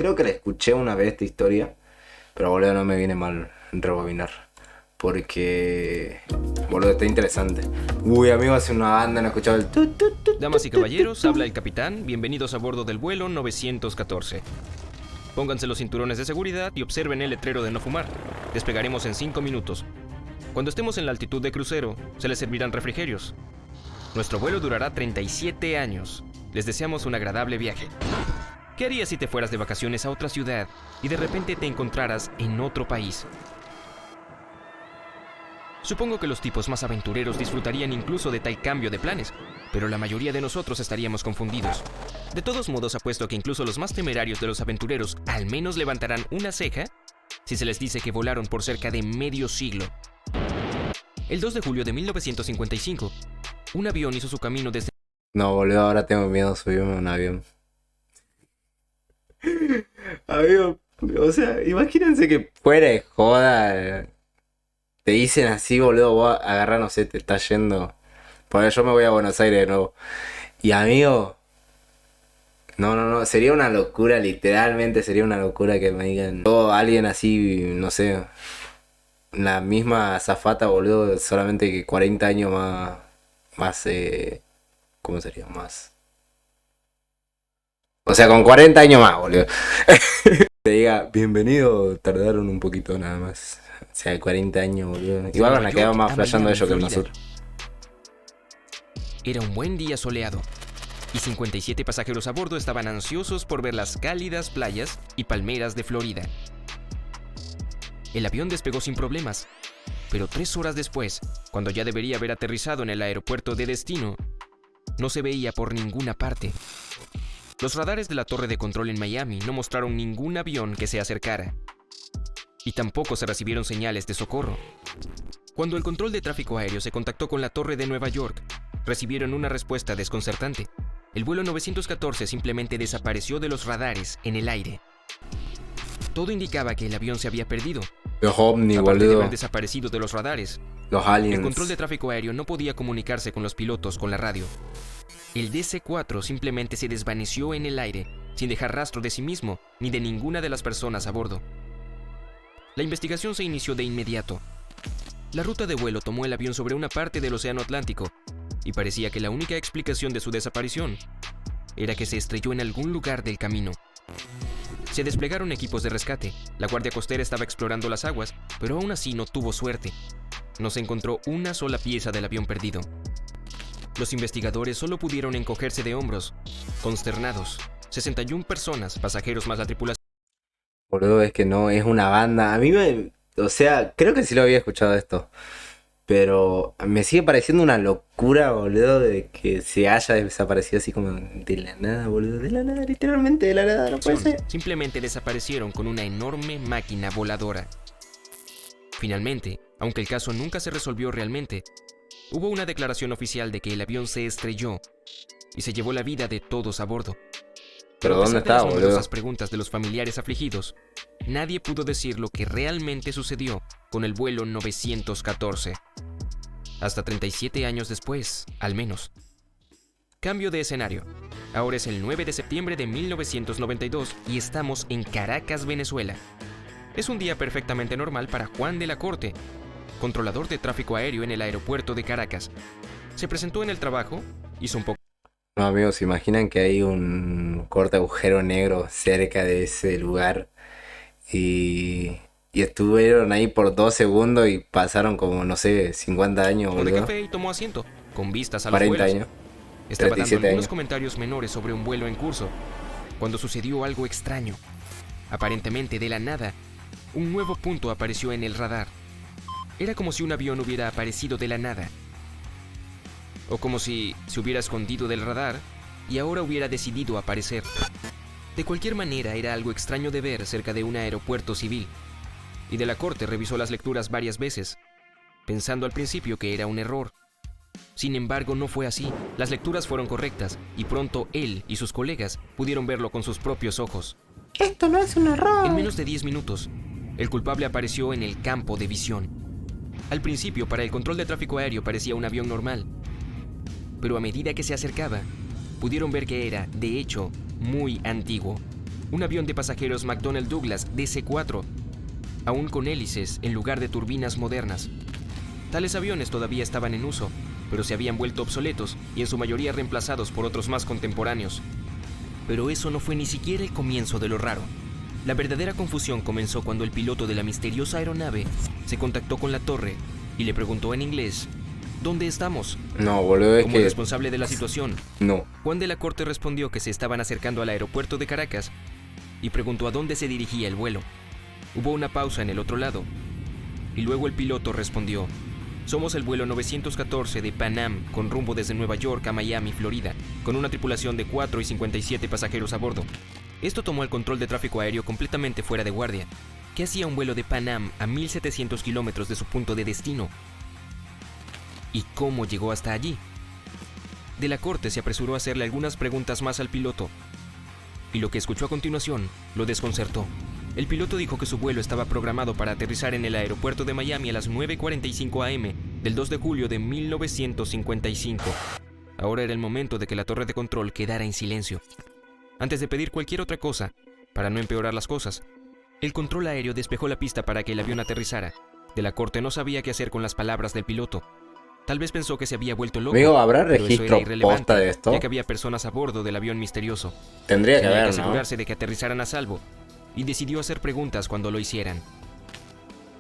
creo que la escuché una vez esta historia, pero boludo no me viene mal rebobinar. Porque, boludo, está interesante. Uy, amigo, hace una banda, no he escuchado el tut, tut, tut, Damas y tut, caballeros, tut. habla el capitán. Bienvenidos a bordo del vuelo 914. Pónganse los cinturones de seguridad y observen el letrero de no fumar. Despegaremos en 5 minutos. Cuando estemos en la altitud de crucero, se les servirán refrigerios. Nuestro vuelo durará 37 años. Les deseamos un agradable viaje. ¿Qué harías si te fueras de vacaciones a otra ciudad y de repente te encontraras en otro país? Supongo que los tipos más aventureros disfrutarían incluso de tal cambio de planes, pero la mayoría de nosotros estaríamos confundidos. De todos modos, apuesto que incluso los más temerarios de los aventureros al menos levantarán una ceja si se les dice que volaron por cerca de medio siglo. El 2 de julio de 1955, un avión hizo su camino desde... No, boludo, ahora tengo miedo de subirme a un avión. Amigo, o sea, imagínense que fuera de joda. Te dicen así, boludo, vos agarrá, no sé, te estás yendo. Porque yo me voy a Buenos Aires de nuevo. Y amigo, no, sería una locura, literalmente sería una locura que me digan. O alguien así, no sé, la misma azafata, boludo, solamente que 40 años más, ¿cómo sería? Más. O sea, con 40 años más, boludo. Te diga, bienvenido, tardaron un poquito nada más. O sea, 40 años, boludo. Igual van a quedar más flasheando ellos que nosotros. Era un buen día soleado, y 57 pasajeros a bordo estaban ansiosos por ver las cálidas playas y palmeras de Florida. El avión despegó sin problemas, pero 3 horas después, cuando ya debería haber aterrizado en el aeropuerto de destino, no se veía por ninguna parte. Los radares de la torre de control en Miami no mostraron ningún avión que se acercara, y tampoco se recibieron señales de socorro. Cuando el control de tráfico aéreo se contactó con la torre de Nueva York, recibieron una respuesta desconcertante. El vuelo 914 simplemente desapareció de los radares en el aire. Todo indicaba que el avión se había perdido. Los ovnis, Aparte de boludo. haber desaparecido de los radares, Los el aliens. control de tráfico aéreo no podía comunicarse con los pilotos con la radio. El DC-4 simplemente se desvaneció en el aire, sin dejar rastro de sí mismo ni de ninguna de las personas a bordo. La investigación se inició de inmediato. La ruta de vuelo tomó el avión sobre una parte del Océano Atlántico, y parecía que la única explicación de su desaparición era que se estrelló en algún lugar del camino. Se desplegaron equipos de rescate. La Guardia Costera estaba explorando las aguas, pero aún así no tuvo suerte. No se encontró una sola pieza del avión perdido. Los investigadores solo pudieron encogerse de hombros, consternados. 61 personas, pasajeros más la tripulación. Boludo, es que no, es una banda. A mí me. O sea, creo que sí lo había escuchado esto. Pero me sigue pareciendo una locura, boludo, de que se haya desaparecido así como de la nada, boludo. De la nada, literalmente de la nada, no puede ser. Simplemente desaparecieron con una enorme máquina voladora. Finalmente, aunque el caso nunca se resolvió realmente, hubo una declaración oficial de que el avión se estrelló y se llevó la vida de todos a bordo. Pero a ¿dónde pesar de está, las boludo? numerosas preguntas de los familiares afligidos, nadie pudo decir lo que realmente sucedió con el vuelo 914. Hasta 37 años después, al menos. Cambio de escenario. Ahora es el 9 de septiembre de 1992 y estamos en Caracas, Venezuela. Es un día perfectamente normal para Juan de la Corte, controlador de tráfico aéreo en el aeropuerto de Caracas. Se presentó en el trabajo, hizo un poco... No, amigos, ¿se imaginan que hay un corte agujero negro cerca de ese lugar? Y, y estuvieron ahí por 2 segundos y pasaron como, no sé, 50 años, de boludo. café y tomó asiento, con vistas a los 40 vuelos. años. Estaba dando 37 algunos años. comentarios menores sobre un vuelo en curso, cuando sucedió algo extraño. Aparentemente, de la nada, un nuevo punto apareció en el radar. Era como si un avión hubiera aparecido de la nada. O como si se hubiera escondido del radar y ahora hubiera decidido aparecer. De cualquier manera, era algo extraño de ver cerca de un aeropuerto civil. Y de la Corte revisó las lecturas varias veces, pensando al principio que era un error. Sin embargo, no fue así. Las lecturas fueron correctas y pronto él y sus colegas pudieron verlo con sus propios ojos. Esto no es un error. En menos de 10 minutos, el culpable apareció en el campo de visión. Al principio, para el control de tráfico aéreo parecía un avión normal, pero a medida que se acercaba, pudieron ver que era, de hecho, muy antiguo. un avión de pasajeros McDonnell Douglas DC-4, aún con hélices en lugar de turbinas modernas. Tales aviones todavía estaban en uso, pero se habían vuelto obsoletos y en su mayoría reemplazados por otros más contemporáneos. Pero eso no fue ni siquiera el comienzo de lo raro. La verdadera confusión comenzó cuando el piloto de la misteriosa aeronave se contactó con la torre y le preguntó en inglés: ¿dónde estamos? No, boludo, es Como que... responsable de la situación, No. Juan de la Corte respondió que se estaban acercando al aeropuerto de Caracas y preguntó a dónde se dirigía el vuelo. Hubo una pausa en el otro lado y luego el piloto respondió: somos el vuelo 914 de Pan Am con rumbo desde Nueva York a Miami, Florida, con una tripulación de 4 y 57 pasajeros a bordo. Esto tomó el control de tráfico aéreo completamente fuera de guardia. ¿Qué hacía un vuelo de Pan Am a 1700 kilómetros de su punto de destino? ¿Y cómo llegó hasta allí? De la Corte se apresuró a hacerle algunas preguntas más al piloto, y lo que escuchó a continuación lo desconcertó. El piloto dijo que su vuelo estaba programado para aterrizar en el aeropuerto de Miami a las 9:45 am del 2 de julio de 1955. Ahora era el momento de que la torre de control quedara en silencio. Antes de pedir cualquier otra cosa, para no empeorar las cosas, el control aéreo despejó la pista para que el avión aterrizara. De la Corte no sabía qué hacer con las palabras del piloto. Tal vez pensó que se había vuelto loco. Amigo, ¿habrá pero eso registro era irrelevante, posta de esto? ya que había personas a bordo del avión misterioso. Tendría que Tenía que haber, ¿no? asegurarse de que aterrizaran a salvo, y decidió hacer preguntas cuando lo hicieran.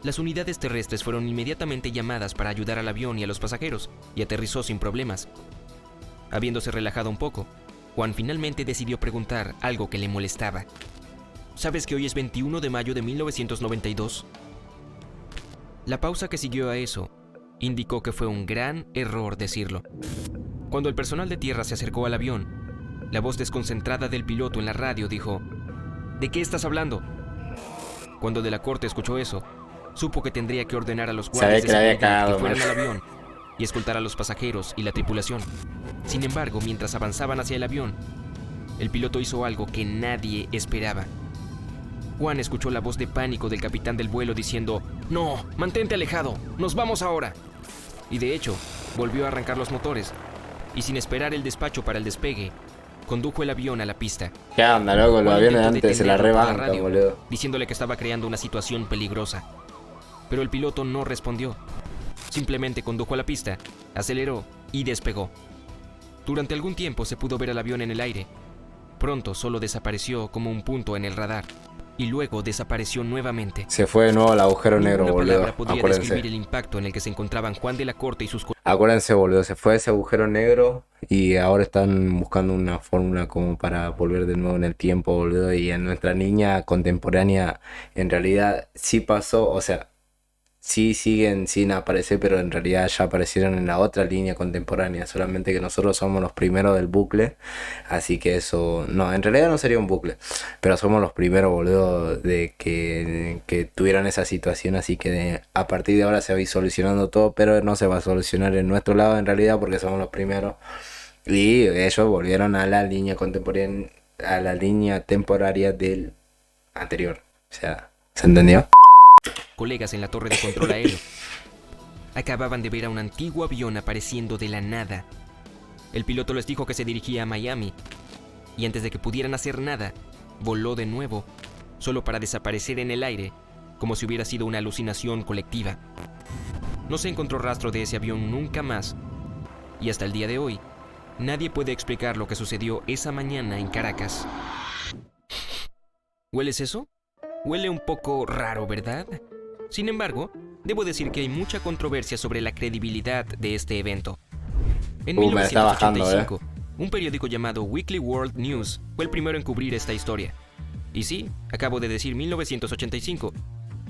Las unidades terrestres fueron inmediatamente llamadas para ayudar al avión y a los pasajeros, y aterrizó sin problemas. Habiéndose relajado un poco, Juan finalmente decidió preguntar algo que le molestaba. ¿Sabes que hoy es 21 de mayo de 1992? La pausa que siguió a eso indicó que fue un gran error decirlo. Cuando el personal de tierra se acercó al avión, la voz desconcentrada del piloto en la radio dijo: ¿de qué estás hablando? Cuando de la Corte escuchó eso, supo que tendría que ordenar a los guardias de que la había seguridad cagado, que fueran man. al avión y escoltar a los pasajeros y la tripulación. Sin embargo, mientras avanzaban hacia el avión, el piloto hizo algo que nadie esperaba. Juan escuchó la voz de pánico del capitán del vuelo diciendo: «¡No! ¡Mantente alejado! ¡Nos vamos ahora!». Y de hecho, volvió a arrancar los motores, y sin esperar el despacho para el despegue, condujo el avión a la pista. ¿Qué onda, loco? Los Juan aviones intentó antes se la detenerlo por rebancan, radio, boludo. diciéndole que estaba creando una situación peligrosa. Pero el piloto no respondió. Simplemente condujo a la pista, aceleró y despegó. Durante algún tiempo se pudo ver al avión en el aire. Pronto solo desapareció como un punto en el radar, y luego desapareció nuevamente. Se fue de nuevo al agujero negro, Ninguna boludo. palabra podría Acuérdense. describir el impacto en el que se encontraban Juan de la Corte y sus Acuérdense, boludo. Se fue a ese agujero negro y ahora están buscando una fórmula como para volver de nuevo en el tiempo, boludo. Y en nuestra línea contemporánea, en realidad sí pasó, o sea, sí siguen sin aparecer, pero en realidad ya aparecieron en la otra línea contemporánea. Solamente que nosotros somos los primeros del bucle. Así que eso, no, en realidad no sería un bucle, pero somos los primeros, boludo, de que tuvieron esa situación. Así que a partir de ahora se va a ir solucionando todo, pero no se va a solucionar en nuestro lado en realidad porque somos los primeros. Y ellos volvieron a la línea contemporánea, a la línea temporaria del anterior. O sea, ¿se entendió? colegas en la torre de control aéreo. Acababan de ver a un antiguo avión apareciendo de la nada. El piloto les dijo que se dirigía a Miami, y antes de que pudieran hacer nada, voló de nuevo, solo para desaparecer en el aire, como si hubiera sido una alucinación colectiva. No se encontró rastro de ese avión nunca más, y hasta el día de hoy, nadie puede explicar lo que sucedió esa mañana en Caracas. ¿Hueles eso? Huele un poco raro, ¿verdad? Sin embargo, debo decir que hay mucha controversia sobre la credibilidad de este evento. En Me está bajando, 1985, un periódico llamado Weekly World News fue el primero en cubrir esta historia. Y sí, acabo de decir 1985,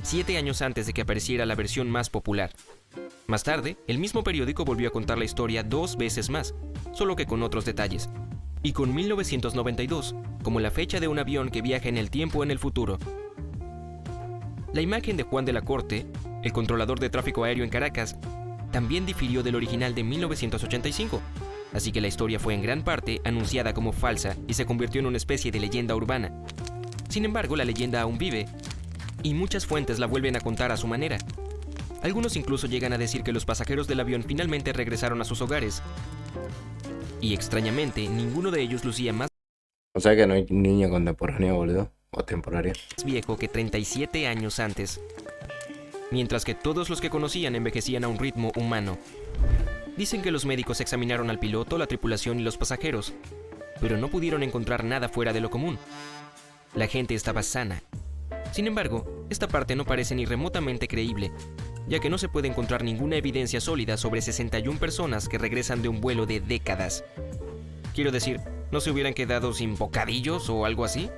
7 años antes de que apareciera la versión más popular. Más tarde, el mismo periódico volvió a contar la historia 2 veces más, solo que con otros detalles. Y con 1992, como la fecha de un avión que viaja en el tiempo en el futuro. La imagen de Juan de la Corte, el controlador de tráfico aéreo en Caracas, también difirió del original de 1985, así que la historia fue en gran parte anunciada como falsa y se convirtió en una especie de leyenda urbana. Sin embargo, la leyenda aún vive, y muchas fuentes la vuelven a contar a su manera. Algunos incluso llegan a decir que los pasajeros del avión finalmente regresaron a sus hogares, y extrañamente, ninguno de ellos lucía más O sea que no hay niño contemporáneo, boludo. O temporario. viejo que 37 años antes, mientras que todos los que conocían envejecían a un ritmo humano. Dicen que los médicos examinaron al piloto, la tripulación y los pasajeros, pero no pudieron encontrar nada fuera de lo común. La gente estaba sana. Sin embargo, esta parte no parece ni remotamente creíble, ya que no se puede encontrar ninguna evidencia sólida sobre 61 personas que regresan de un vuelo de décadas. Quiero decir, ¿no se hubieran quedado sin bocadillos o algo así?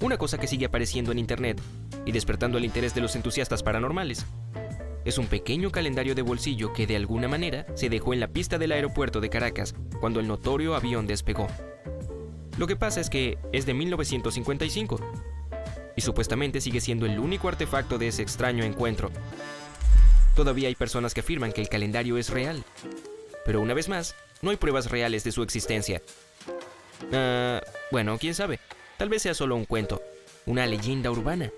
Una cosa que sigue apareciendo en internet y despertando el interés de los entusiastas paranormales es un pequeño calendario de bolsillo que de alguna manera se dejó en la pista del aeropuerto de Caracas cuando el notorio avión despegó. Lo que pasa es que es de 1955 y supuestamente sigue siendo el único artefacto de ese extraño encuentro. Todavía hay personas que afirman que el calendario es real, pero una vez más, no hay pruebas reales de su existencia. Bueno, quién sabe. Tal vez sea solo un cuento, una leyenda urbana.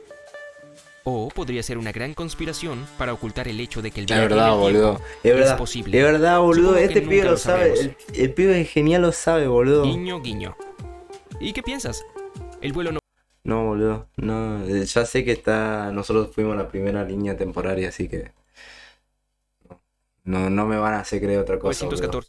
O podría ser una gran conspiración para ocultar el hecho de que el Es viaje en verdad, el boludo. tiempo Es verdad. posible. Es verdad, boludo. Supongo que Este nunca pibe lo lo sabe. sabremos. El pibe genial lo sabe, boludo. Guiño, guiño. ¿Y qué piensas? El vuelo no No, boludo. No, ya sé que está. Nosotros fuimos la primera línea temporaria, así que. No me van a hacer creer otra cosa, boludo. 914